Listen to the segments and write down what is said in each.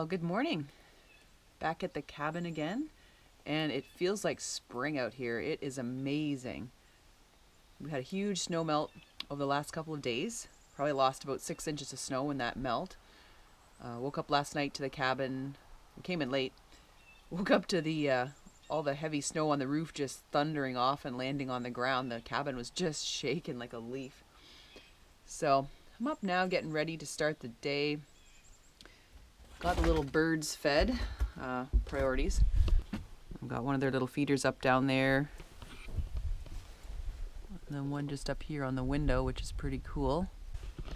Well, good morning. Back at the cabin again, and it feels like spring out here. It is amazing. We had a huge snow melt over the last couple of days. Probably lost about 6 inches of snow in that melt. Woke up last night to the cabin. We came in late. Woke up to the all the heavy snow on the roof just thundering off and landing on the ground. The cabin was just shaking like a leaf. So I'm up now getting ready to start the day. Got the little birds fed, priorities. I've got one of their little feeders up down there. And then one just up here on the window, which is pretty cool.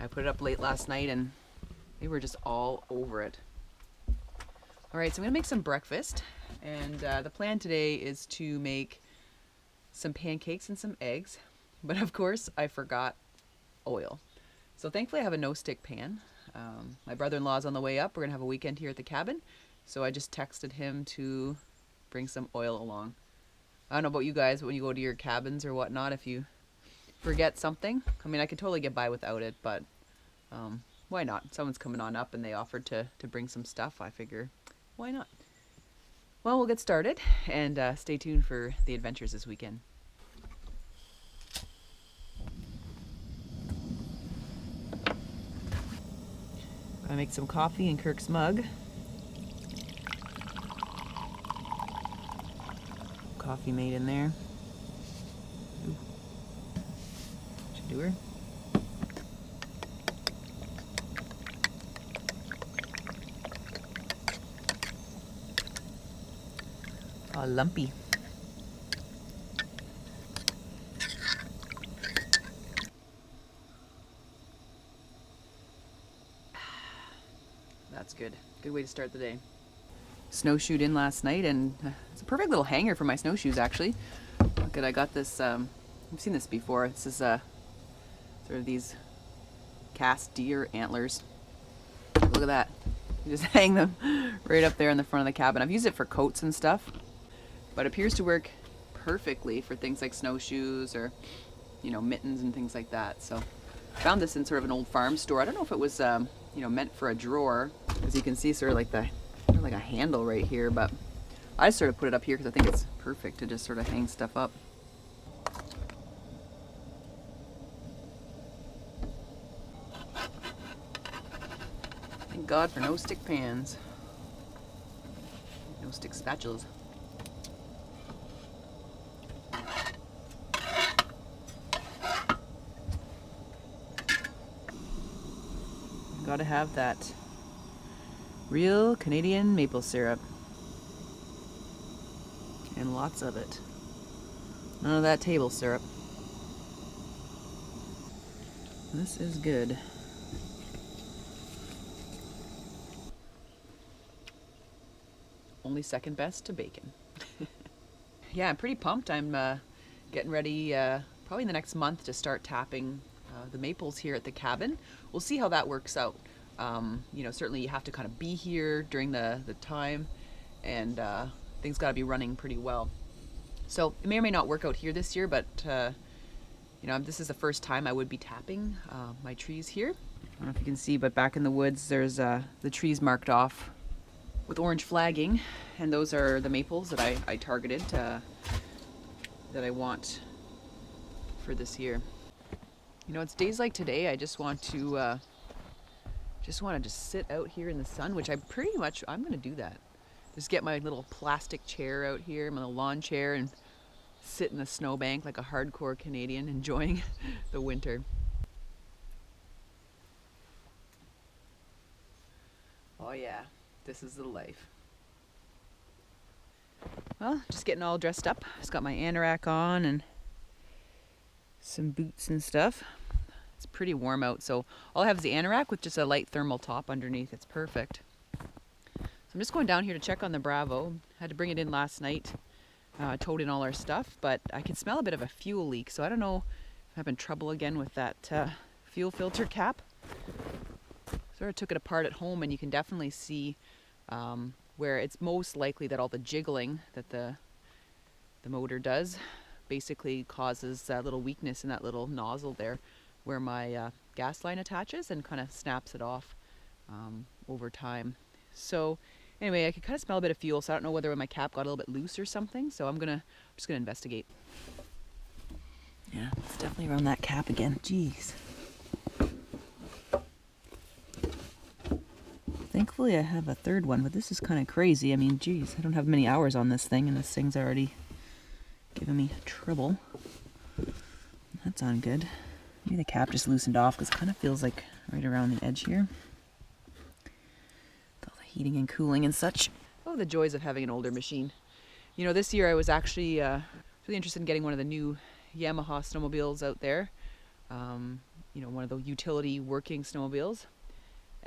I put it up late last night and they were just all over it. All right, so I'm gonna make some breakfast. And the plan today is to make some pancakes and some eggs. But of course, I forgot oil. So thankfully I have a no-stick pan. My brother-in-law's on the way up. We're gonna have a weekend here at the cabin. So I just texted him to bring some oil along. I don't know about you guys, but when you go to your cabins or whatnot, if you forget something, I mean, I could totally get by without it, but why not? Someone's coming on up and they offered to bring some stuff. I figure, why not? Well, we'll get started and stay tuned for the adventures this weekend. I make some coffee in Kirk's mug. Coffee made in there. Ooh. Should do her. Oh, lumpy. That's good. Good way to start the day. Snowshoed in last night, and it's a perfect little hanger for my snowshoes, actually. Look at, I got this, I've seen this before. This is sort of these cast deer antlers. Look at that. You just hang them right up there in the front of the cabin. I've used it for coats and stuff, but it appears to work perfectly for things like snowshoes or, you know, mittens and things like that. So I found this in sort of an old farm store. I don't know if it was, you know, meant for a drawer. As you can see, sort of like a handle right here, but I just sort of put it up here because I think it's perfect to just sort of hang stuff up. Thank God for no stick pans. No stick spatulas. Gotta have that real Canadian maple syrup. And lots of it. None of that table syrup. This is good. Only second best to bacon. Yeah, I'm pretty pumped. I'm getting ready probably in the next month to start tapping the maples here at the cabin. We'll see how that works out. You know, certainly you have to kind of be here during the time, and things got to be running pretty well. So it may or may not work out here this year, but you know, this is the first time I would be tapping my trees here. I don't know if you can see, but back in the woods there's the trees marked off with orange flagging, and those are the maples that I targeted that I want for this year. You know, it's days like today I just want to just sit out here in the sun, which I'm gonna do that. Just get my little plastic chair out here, my little lawn chair, and sit in the snowbank like a hardcore Canadian, enjoying the winter. Oh yeah, this is the life. Well, just getting all dressed up. Just got my anorak on and some boots and stuff. It's pretty warm out, so all I have is the anorak with just a light thermal top underneath. It's perfect. So I'm just going down here to check on the Bravo. Had to bring it in last night. Towed in all our stuff, but I can smell a bit of a fuel leak, so I don't know if I'm having trouble again with that fuel filter cap. Sort of took it apart at home, and you can definitely see where it's most likely that all the jiggling that the motor does basically causes a little weakness in that little nozzle there where my gas line attaches, and kind of snaps it off over time. So anyway, I could kind of smell a bit of fuel, so I don't know whether my cap got a little bit loose or something. So I'm just gonna investigate. Yeah, it's definitely around that cap again. Jeez. Thankfully I have a third one, but this is kind of crazy. I mean, geez, I don't have many hours on this thing, and this thing's already giving me trouble. That's not good. Maybe the cap just loosened off, because it kind of feels like right around the edge here. With all the heating and cooling and such. Oh, the joys of having an older machine. You know, this year I was actually really interested in getting one of the new Yamaha snowmobiles out there. You know, one of the utility working snowmobiles.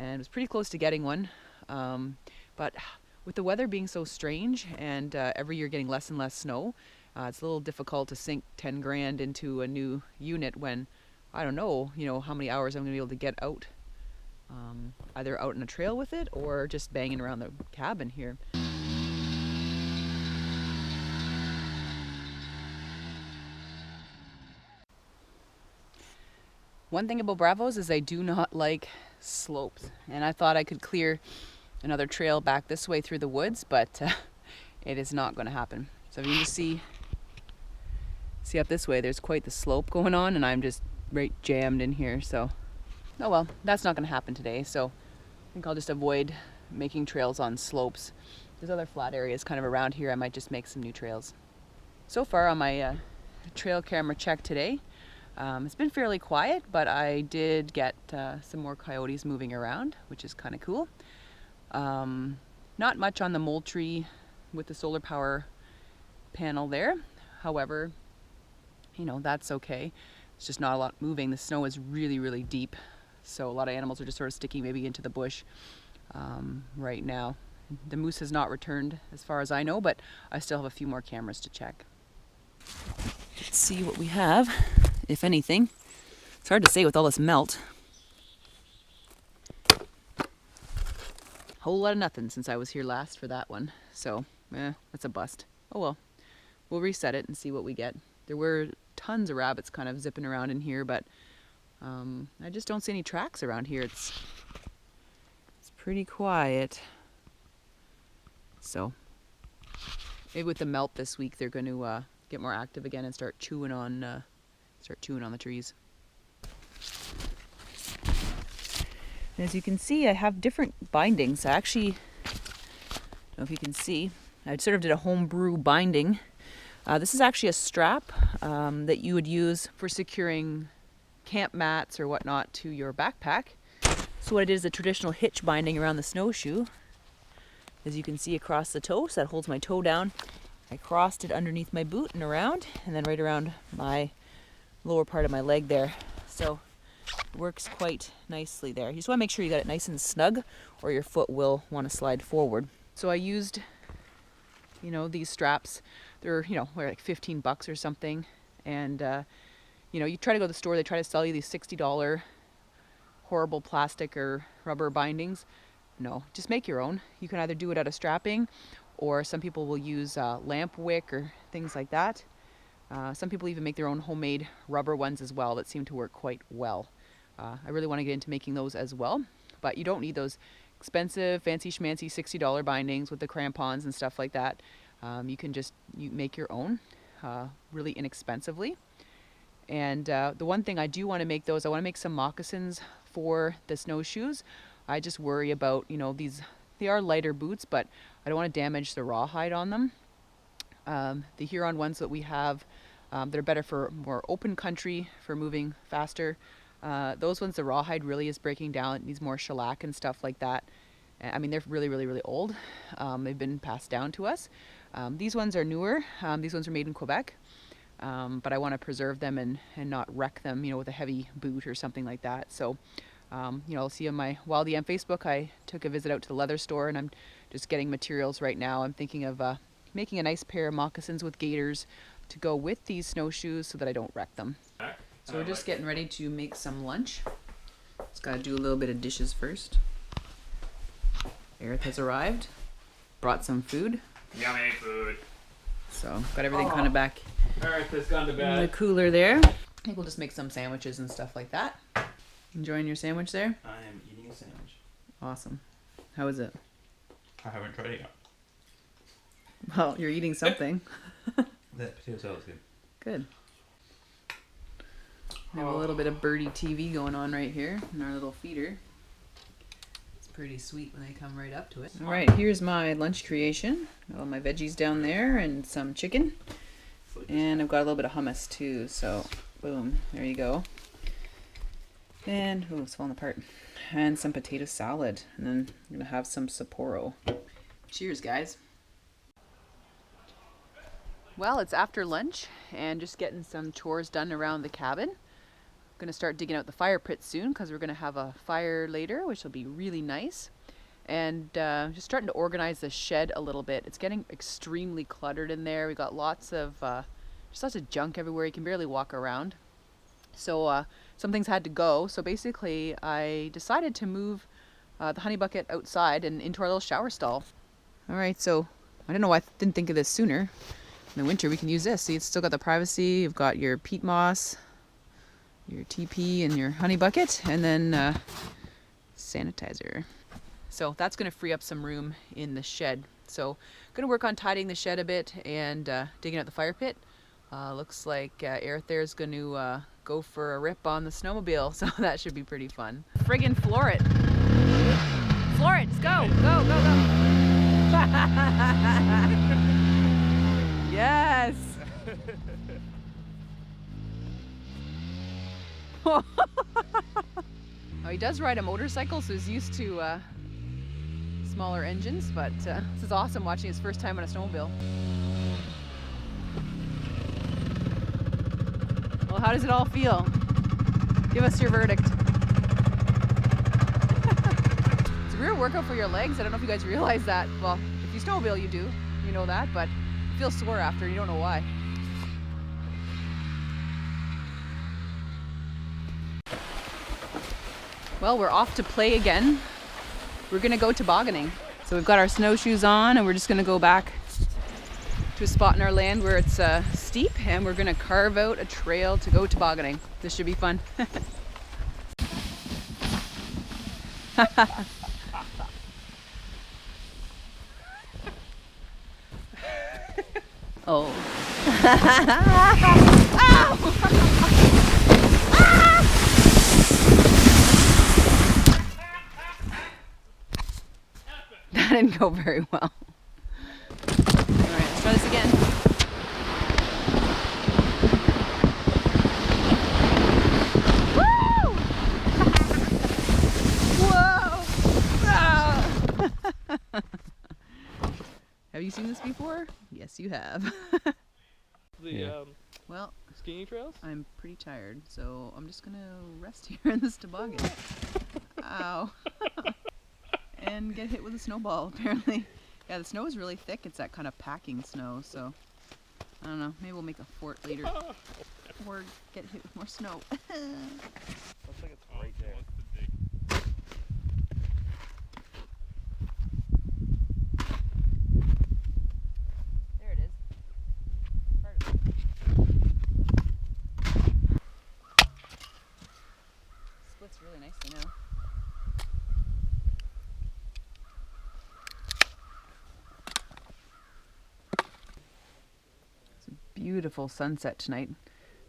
And it was pretty close to getting one. But with the weather being so strange and every year getting less and less snow, it's a little difficult to sink 10 grand into a new unit when I don't know, you know, how many hours I'm going to be able to get out. Either out on a trail with it or just banging around the cabin here. One thing about Bravos is they do not like slopes. And I thought I could clear another trail back this way through the woods, but it is not going to happen. So if you can just see up this way, there's quite the slope going on, and I'm just right jammed in here. So, oh well, that's not going to happen today. So I think I'll just avoid making trails on slopes. There's other flat areas kind of around here. I might just make some new trails. So far on my trail camera check today, it's been fairly quiet, but I did get some more coyotes moving around, which is kind of cool. Not much on the mole tree with the solar power panel there. However, you know, that's okay. It's just not a lot moving. The snow is really, really deep. So a lot of animals are just sort of sticking maybe into the bush right now. The moose has not returned as far as I know, but I still have a few more cameras to check. Let's see what we have, if anything. It's hard to say with all this melt. Whole lot of nothing since I was here last for that one. So, that's a bust. Oh well. We'll reset it and see what we get. There were tons of rabbits kind of zipping around in here, but I just don't see any tracks around here. It's pretty quiet. So maybe with the melt this week, they're going to get more active again and start chewing on the trees. And as you can see, I have different bindings. I actually, I don't know if you can see, I sort of did a homebrew binding. This is actually a strap that you would use for securing camp mats or whatnot to your backpack. So what I did is a traditional hitch binding around the snowshoe. As you can see across the toe, so that holds my toe down. I crossed it underneath my boot and around, and then right around my lower part of my leg there. So it works quite nicely there. You just want to make sure you got it nice and snug, or your foot will want to slide forward. So I used, you know, these straps. They're, you know, like $15 or something. And, you know, you try to go to the store, they try to sell you these $60 horrible plastic or rubber bindings. No, just make your own. You can either do it out of strapping, or some people will use lamp wick or things like that. Some people even make their own homemade rubber ones as well that seem to work quite well. I really want to get into making those as well, but you don't need those expensive, fancy schmancy $60 bindings with the crampons and stuff like that. You can just make your own really inexpensively. And the one thing I do want to make those, I want to make some moccasins for the snowshoes. I just worry about, you know, they are lighter boots, but I don't want to damage the rawhide on them. The Huron ones that we have, they're better for more open country, for moving faster. Those ones, the rawhide really is breaking down. It needs more shellac and stuff like that. I mean, they're really, really, really old. They've been passed down to us. These ones are newer. These ones are made in Quebec. But I want to preserve them and not wreck them, you know, with a heavy boot or something like that. So, you know, I'll see on my TheWildYam Facebook, I took a visit out to the leather store, and I'm just getting materials right now. I'm thinking of making a nice pair of moccasins with gaiters to go with these snowshoes so that I don't wreck them. So we're just getting ready to make some lunch. Just got to do a little bit of dishes first. Aerith has arrived, brought some food. Yummy food. So got everything kind of back Earth has gone to bed. in the cooler there. I think we'll just make some sandwiches and stuff like that. Enjoying your sandwich there? I am eating a sandwich. Awesome. How is it? I haven't tried it yet. Well, you're eating something. The potato salad's good. Good. We have a little bit of birdie TV going on right here in our little feeder. It's pretty sweet when they come right up to it. All right, here's my lunch creation. Got all my veggies down there and some chicken. And I've got a little bit of hummus too, so boom, there you go. And, oh, it's falling apart. And some potato salad. And then I'm gonna have some Sapporo. Cheers, guys. Well, it's after lunch and just getting some chores done around the cabin. I'm gonna start digging out the fire pit soon because we're gonna have a fire later, which will be really nice. And just starting to organize the shed a little bit. It's getting extremely cluttered in there. We got lots of just lots of junk everywhere. You can barely walk around. So some things had to go. So basically, I decided to move the honey bucket outside and into our little shower stall. All right, so I don't know why I didn't think of this sooner. In the winter, we can use this. See, it's still got the privacy. You've got your peat moss, your TP, and your honey bucket, and then sanitizer. So that's going to free up some room in the shed. So I'm going to work on tidying the shed a bit and digging out the fire pit. Looks like Aerith there is going to go for a rip on the snowmobile, so that should be pretty fun. Friggin' floor it. Floor it, just go, go, go, go. Yes. Oh, he does ride a motorcycle, so he's used to smaller engines, but this is awesome watching his first time on a snowmobile. Well, how does it all feel? Give us your verdict. It's a real workout for your legs. I don't know if you guys realize that. Well, if you snowmobile, you do. You know that, but you feel sore after. You don't know why. Well, we're off to play again. We're gonna go tobogganing. So we've got our snowshoes on and we're just gonna go back to a spot in our land where it's steep, and we're gonna carve out a trail to go tobogganing. This should be fun. Oh. That didn't go very well. Alright, let's try this again. Woo! Whoa! Ah! Have you seen this before? Yes, you have. Well, skiing trails? I'm pretty tired, so I'm just gonna rest here in this toboggan. Ow. And get hit with a snowball, apparently. Yeah, the snow is really thick. It's that kind of packing snow, so I don't know. Maybe we'll make a fort later. Or get hit with more snow. Looks like it's right there. There it is. Part of it. Splits really nicely now. Beautiful sunset tonight.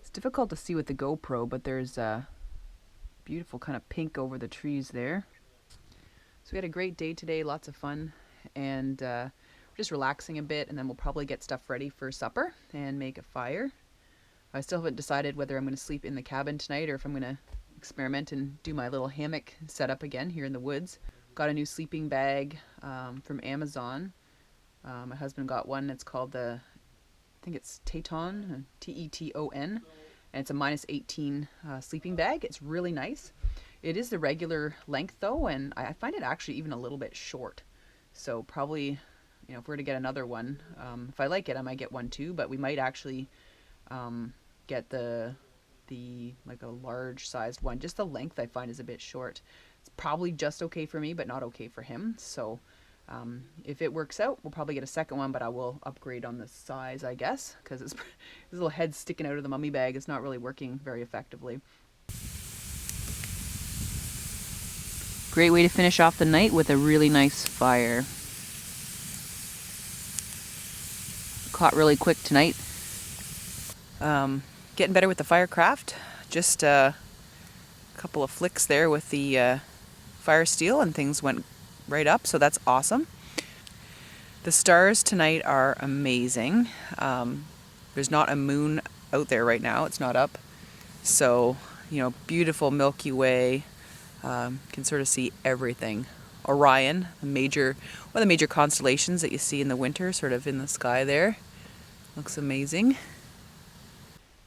It's difficult to see with the GoPro, but there's a beautiful kind of pink over the trees there. So we had a great day today, lots of fun, and we're just relaxing a bit, and then we'll probably get stuff ready for supper and make a fire. I still haven't decided whether I'm going to sleep in the cabin tonight or if I'm going to experiment and do my little hammock setup again here in the woods. Got a new sleeping bag from Amazon. My husband got one. It's called I think it's Teton, T-E-T-O-N, and it's a -18 sleeping bag. It's really nice. It is the regular length though, and I find it actually even a little bit short. So probably, you know, if we're to get another one, if I like it, I might get one too. But we might actually get the like a large sized one. Just the length I find is a bit short. It's probably just okay for me, but not okay for him. So. If it works out, we'll probably get a second one, but I will upgrade on the size, I guess, because his little head sticking out of the mummy bag is not really working very effectively. Great way to finish off the night with a really nice fire. caught really quick tonight. Getting better with the firecraft. Just a couple of flicks there with the fire steel and things went right up, so that's awesome. The stars tonight are amazing. There's not a moon out there right now, it's not up. So, you know, beautiful Milky Way. Can sort of see everything. Orion, one of the major constellations that you see in the winter, sort of in the sky there. Looks amazing.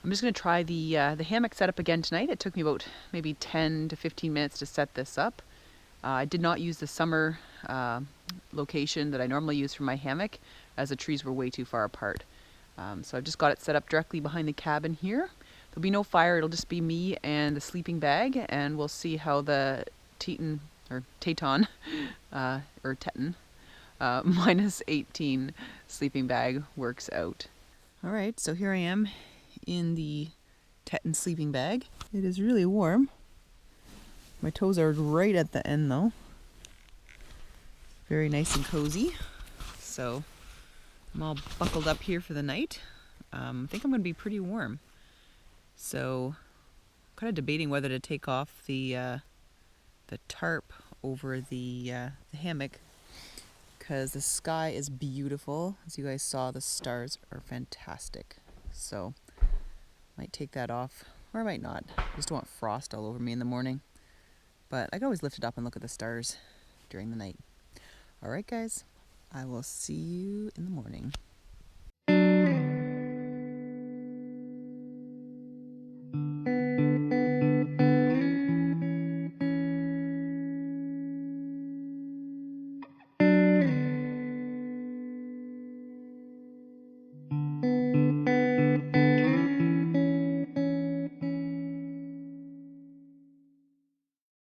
I'm just going to try the hammock setup again tonight. It took me about maybe 10 to 15 minutes to set this up. I did not use the summer location that I normally use for my hammock, as the trees were way too far apart. So I've just got it set up directly behind the cabin here. There'll be no fire, it'll just be me and the sleeping bag, and we'll see how the Teton minus 18 sleeping bag works out. Alright, so here I am in the Teton sleeping bag. It is really warm. My toes are right at the end though. Very nice and cozy. So I'm all buckled up here for the night. I think I'm going to be pretty warm. So I'm kind of debating whether to take off the tarp over the hammock, because the sky is beautiful. As you guys saw, the stars are fantastic. So might take that off, or I might not. I just don't want frost all over me in the morning. But I can always lift it up and look at the stars during the night. Alright guys, I will see you in the morning.